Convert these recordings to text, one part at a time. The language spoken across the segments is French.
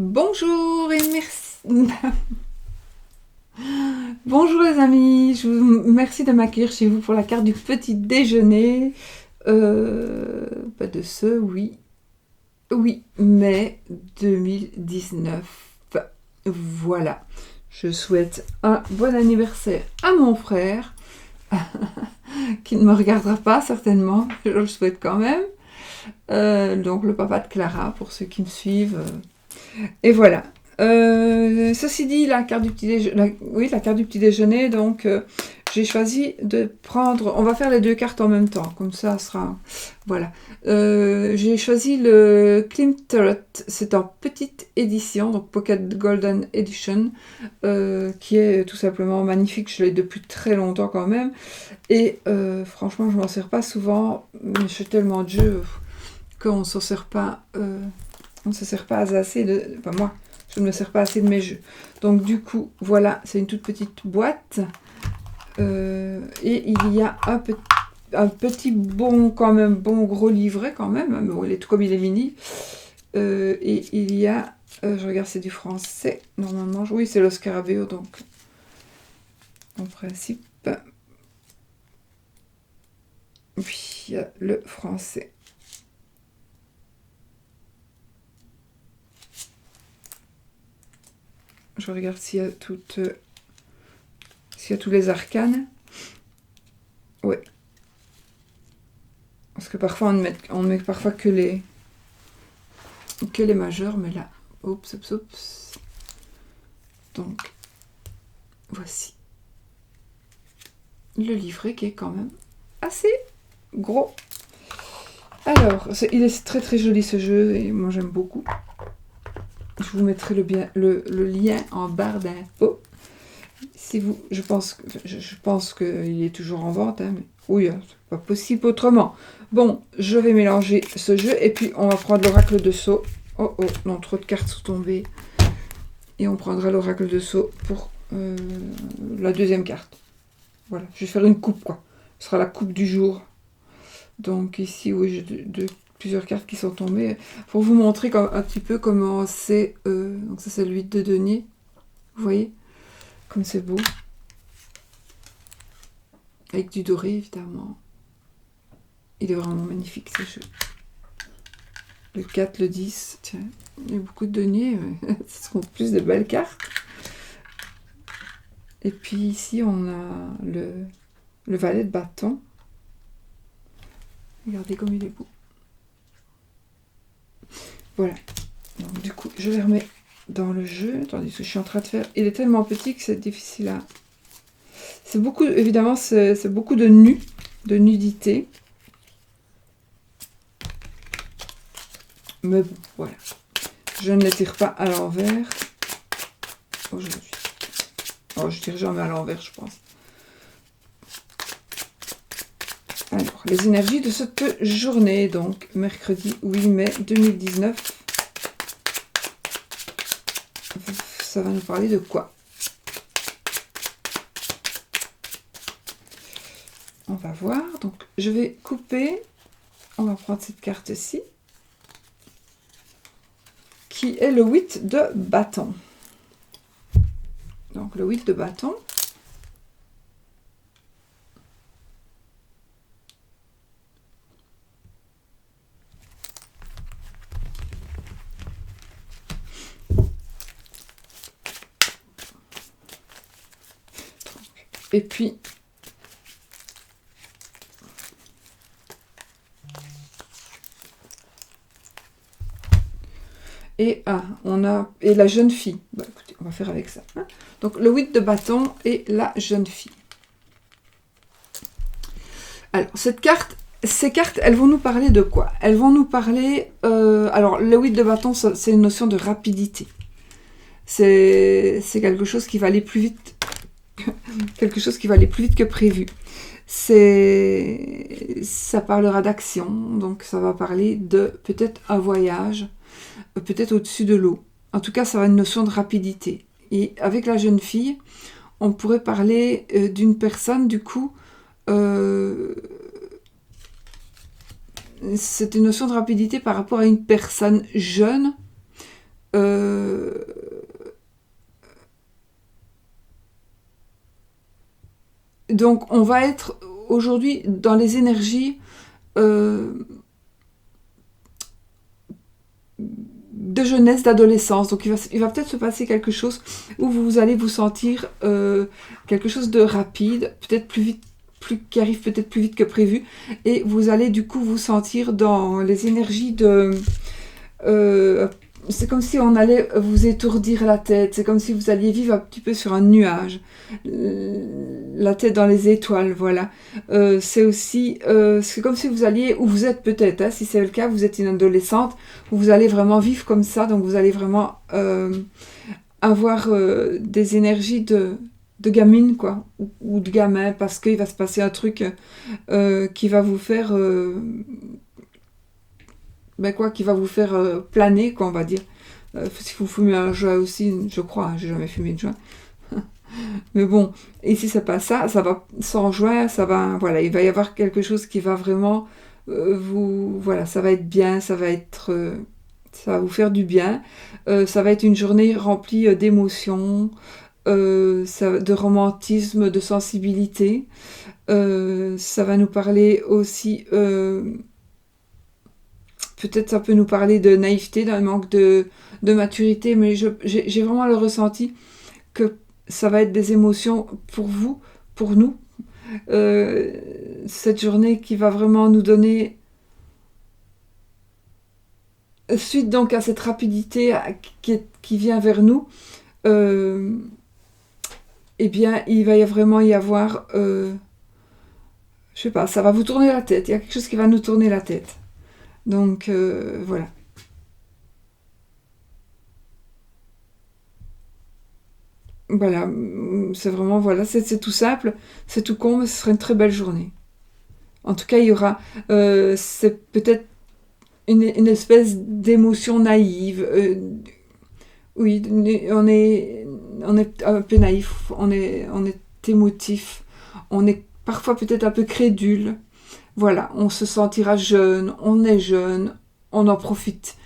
Bonjour et merci. Bonjour les amis, merci de m'accueillir chez vous pour la carte du petit déjeuner. Pas de ce, oui. Oui, mai 2019. Voilà. Je souhaite un bon anniversaire à mon frère, qui ne me regardera pas certainement, je le souhaite quand même. Donc le papa de Clara, pour ceux qui me suivent. Et voilà. Ceci dit, la carte du petit déjeuner, oui, la carte du petit déjeuner, donc j'ai choisi de prendre, on va faire les deux cartes en même temps, comme ça sera, voilà. J'ai choisi le Klimt Tarot, c'est en petite édition, donc Pocket Golden Edition, qui est tout simplement magnifique, je l'ai depuis très longtemps quand même, et franchement je m'en sers pas souvent, mais je fais tellement de jeux qu'on s'en sert pas... on ne se sert pas assez de... Enfin, moi, je ne me sers pas assez de mes jeux. Donc, du coup, voilà, c'est une toute petite boîte. Et il y a un petit bon, quand même, bon gros livret, quand même. Mais bon, il est tout comme il est mini. Et il y a... je regarde, c'est du français, normalement. Oui, c'est le Scarabeo, donc... En principe... Oui, il y a le français. Je regarde s'il y a s'il y a tous les arcanes. Ouais. Parce que parfois on ne met parfois que les majeurs, mais là, oups, oups, oups. Donc, voici le livret qui est quand même assez gros. Alors, il est très très joli ce jeu et moi j'aime beaucoup. Je vous mettrai le lien en barre d'infos. Si vous, je pense qu'il est toujours en vente, hein, mais oui, c'est pas possible autrement. Bon, je vais mélanger ce jeu et puis on va prendre l'oracle de Sceaux. Oh oh, non, trop de cartes sont tombées. Et on prendra l'oracle de Sceaux pour la deuxième carte. Voilà, je vais faire une coupe, quoi. Ce sera la coupe du jour. Donc ici, oui, j'ai plusieurs cartes qui sont tombées. Pour vous montrer un petit peu comment c'est... donc ça, c'est le 8 de denier. Vous voyez comme c'est beau. Avec du doré, évidemment. Il est vraiment magnifique, ce jeu. Le 4, le 10, tiens, il y a beaucoup de deniers, mais ce seront plus de belles cartes. Et puis ici, on a le valet de bâton. Regardez comme il est beau. Voilà. Donc, du coup, je les remets dans le jeu. Attendez, ce que je suis en train de faire. Il est tellement petit que c'est difficile à... C'est beaucoup, évidemment, c'est beaucoup de nudité. Mais bon, voilà. Je ne les tire pas à l'envers aujourd'hui. Oh, je tire jamais à l'envers, je pense. Alors, les énergies de cette journée, donc mercredi 8 mai 2019. Ça va nous parler de quoi? On va voir. Donc, je vais couper. On va prendre cette carte-ci, qui est le 8 de bâton. Donc, le 8 de bâton. Et puis, et la jeune fille. Bah, écoutez, on va faire avec ça. Hein. Donc, le 8 de bâton et la jeune fille. Alors, ces cartes, elles vont nous parler de quoi? Elles vont nous parler... alors, le 8 de bâton, c'est une notion de rapidité. C'est quelque chose qui va aller plus vite. Quelque chose qui va aller plus vite que prévu. Ça parlera d'action, donc ça va parler de peut-être un voyage, peut-être au-dessus de l'eau. En tout cas, ça va être une notion de rapidité. Et avec la jeune fille, on pourrait parler d'une personne, du coup, c'est une notion de rapidité par rapport à une personne jeune Donc, on va être aujourd'hui dans les énergies de jeunesse, d'adolescence. Donc, il va peut-être se passer quelque chose où vous allez vous sentir quelque chose de rapide, peut-être plus vite, qui arrive peut-être plus vite que prévu. Et vous allez du coup vous sentir dans les énergies de... c'est comme si on allait vous étourdir la tête, c'est comme si vous alliez vivre un petit peu sur un nuage, la tête dans les étoiles, voilà. C'est aussi, c'est comme si vous alliez, ou vous êtes peut-être, hein, si c'est le cas, vous êtes une adolescente, où vous allez vraiment vivre comme ça, donc vous allez vraiment avoir des énergies de gamine, quoi, ou de gamin, parce qu'il va se passer un truc qui va vous faire... qui va vous faire planer, quoi, on va dire. Si vous fumez un joint aussi, je crois, hein, j'ai jamais fumé de joint. Mais bon, ici c'est pas ça, ça va sans joint, ça va, voilà, il va y avoir quelque chose qui va vraiment voilà, ça va être bien, ça va vous faire du bien. Ça va être une journée remplie d'émotions, de romantisme, de sensibilité. Ça va nous parler aussi peut-être ça peut nous parler de naïveté, d'un manque de maturité, mais j'ai vraiment le ressenti que ça va être des émotions pour vous, pour nous. Cette journée qui va vraiment nous donner suite donc à cette rapidité qui vient vers nous. Eh bien, il va vraiment y avoir... je sais pas, ça va vous tourner la tête. Il y a quelque chose qui va nous tourner la tête. Donc, voilà. Voilà, c'est vraiment, voilà, c'est tout simple, c'est tout con, mais ce serait une très belle journée. En tout cas, il y aura, c'est peut-être une espèce d'émotion naïve. Oui, on est un peu naïf, on est émotif, on est parfois peut-être un peu crédule. Voilà, on se sentira jeune, on en profite.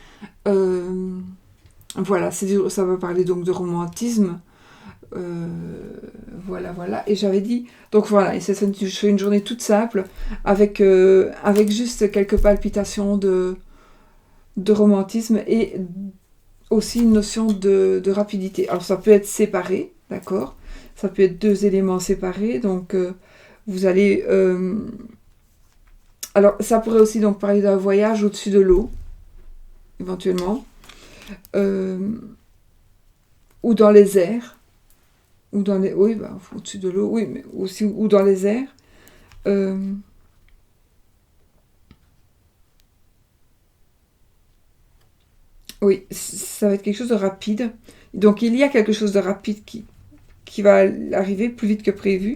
Voilà, ça va parler donc de romantisme. Voilà, voilà. Et j'avais dit, donc voilà, et c'est une journée toute simple, avec juste quelques palpitations de romantisme et aussi une notion de rapidité. Alors ça peut être séparé, d'accord? Ça peut être deux éléments séparés, donc vous allez... alors ça pourrait aussi donc parler d'un voyage au-dessus de l'eau, éventuellement, ou dans les airs, ou dans les... Oui, bah, au-dessus de l'eau, oui, mais aussi ou dans les airs. Oui, ça va être quelque chose de rapide. Donc il y a quelque chose de rapide qui va arriver plus vite que prévu.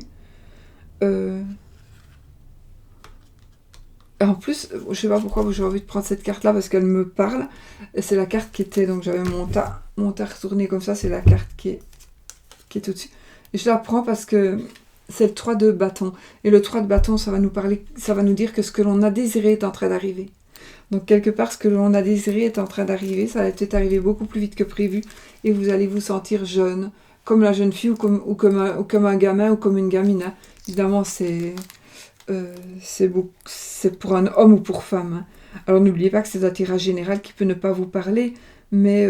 En plus, je sais pas pourquoi j'ai envie de prendre cette carte-là parce qu'elle me parle. C'est la carte qui était, donc j'avais mon tas retourné comme ça, c'est la carte qui est au-dessus. Et je la prends parce que c'est le 3 de bâton. Et le 3 de bâton, ça va nous parler, ça va nous dire que ce que l'on a désiré est en train d'arriver. Donc quelque part, ce que l'on a désiré est en train d'arriver. Ça va peut-être arriver beaucoup plus vite que prévu. Et vous allez vous sentir jeune, comme la jeune fille ou comme un gamin ou comme une gamine. Hein. Évidemment, c'est pour un homme ou pour femme. Hein. Alors n'oubliez pas que c'est un tirage général qui peut ne pas vous parler. Mais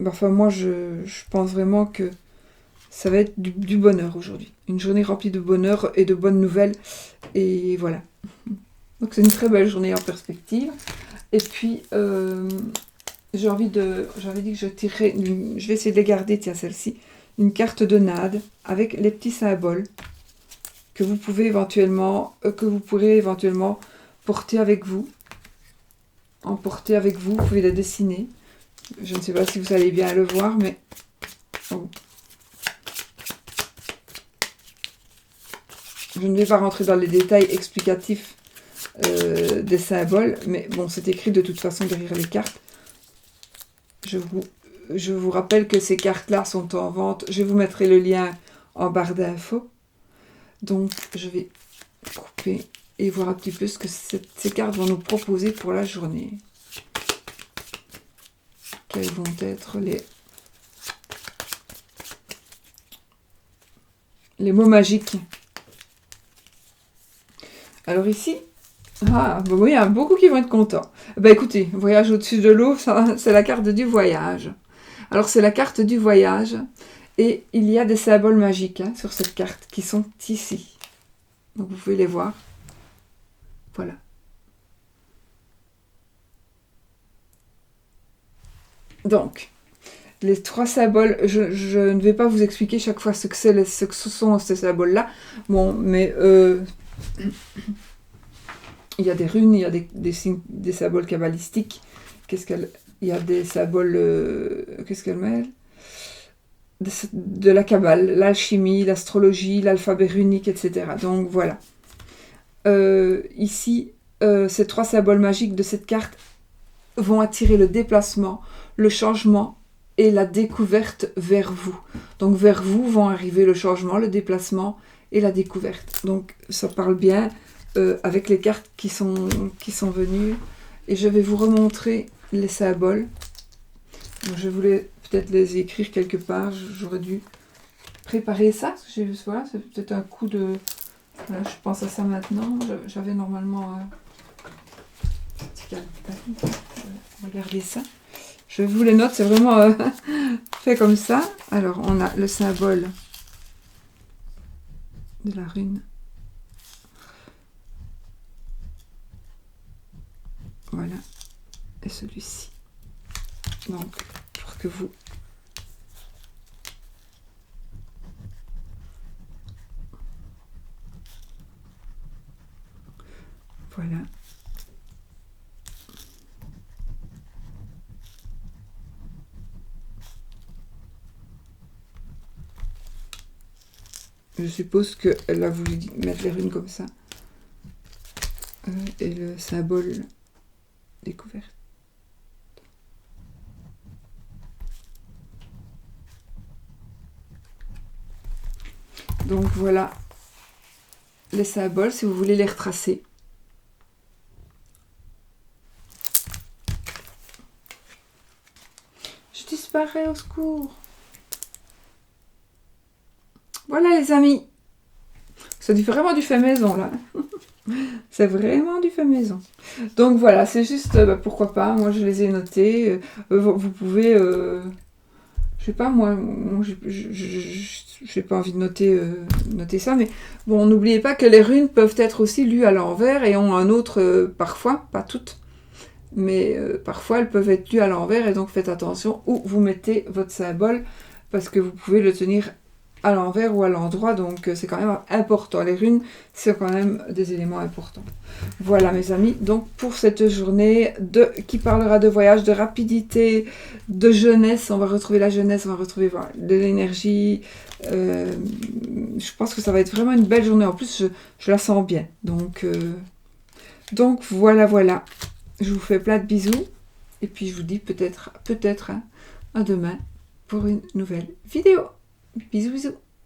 enfin, moi, je pense vraiment que ça va être du bonheur aujourd'hui. Une journée remplie de bonheur et de bonnes nouvelles. Et voilà. Donc c'est une très belle journée en perspective. Et puis, j'avais dit que je tirerais, je vais essayer de les garder, tiens, celle-ci, une carte de Nade avec les petits symboles que vous pourrez éventuellement porter avec vous. Emporter avec vous, vous pouvez la dessiner. Je ne sais pas si vous allez bien le voir, mais... Oh. Je ne vais pas rentrer dans les détails explicatifs des symboles, mais bon, c'est écrit de toute façon derrière les cartes. Je vous rappelle que ces cartes-là sont en vente. Je vous mettrai le lien en barre d'infos. Donc, je vais couper et voir un petit peu ce que ces cartes vont nous proposer pour la journée. Quelles vont être les mots magiques. Alors ici, ah, bah oui, il y a beaucoup qui vont être contents. Bah écoutez, voyage au-dessus de l'eau, c'est la carte du voyage. Alors c'est la carte du voyage, et il y a des symboles magiques hein, sur cette carte qui sont ici. Donc vous pouvez les voir. Voilà. Donc, les 3 symboles, je ne vais pas vous expliquer chaque fois ce que ce sont ces symboles-là. Bon, mais il y a des runes, il y a des signes, des symboles kabbalistiques. Il y a des symboles, qu'est-ce qu'elle mêle de la kabbale, l'alchimie, l'astrologie, l'alphabet runique, etc. Donc voilà. Ici, ces 3 symboles magiques de cette carte vont attirer le déplacement, le changement et la découverte vers vous. Donc vers vous vont arriver le changement, le déplacement et la découverte. Donc ça parle bien avec les cartes qui sont venues. Et je vais vous remontrer les symboles. Donc, je voulais peut-être les écrire quelque part. J'aurais dû préparer ça. Parce que voilà, c'est peut-être un coup de... Voilà, je pense à ça maintenant. J'avais normalement... Regardez ça. Je vous les note, c'est vraiment fait comme ça. Alors, on a le symbole de la rune. Voilà. Et celui-ci. Donc, pour que vous... Voilà. Je suppose qu'elle a voulu mettre les runes comme ça. Et le symbole découverte. Donc voilà les symboles, si vous voulez les retracer. Je disparais, au secours. Voilà les amis. C'est vraiment du fait maison là. C'est vraiment du fait maison. Donc voilà, c'est juste, pourquoi pas, moi je les ai notés. Vous pouvez... je sais pas, moi j'ai pas envie de noter ça, mais bon, n'oubliez pas que les runes peuvent être aussi lues à l'envers et ont un autre, parfois, pas toutes, mais parfois elles peuvent être lues à l'envers, et donc faites attention où vous mettez votre symbole, parce que vous pouvez le tenir à l'envers ou à l'endroit, donc c'est quand même important. Les runes, c'est quand même des éléments importants. Voilà mes amis, donc pour cette journée qui parlera de voyage, de rapidité, de jeunesse, on va retrouver la jeunesse, on va retrouver voilà, de l'énergie. Je pense que ça va être vraiment une belle journée. En plus, je la sens bien. Donc voilà. Je vous fais plein de bisous. Et puis je vous dis peut-être hein, à demain pour une nouvelle vidéo. Bisous, bisous.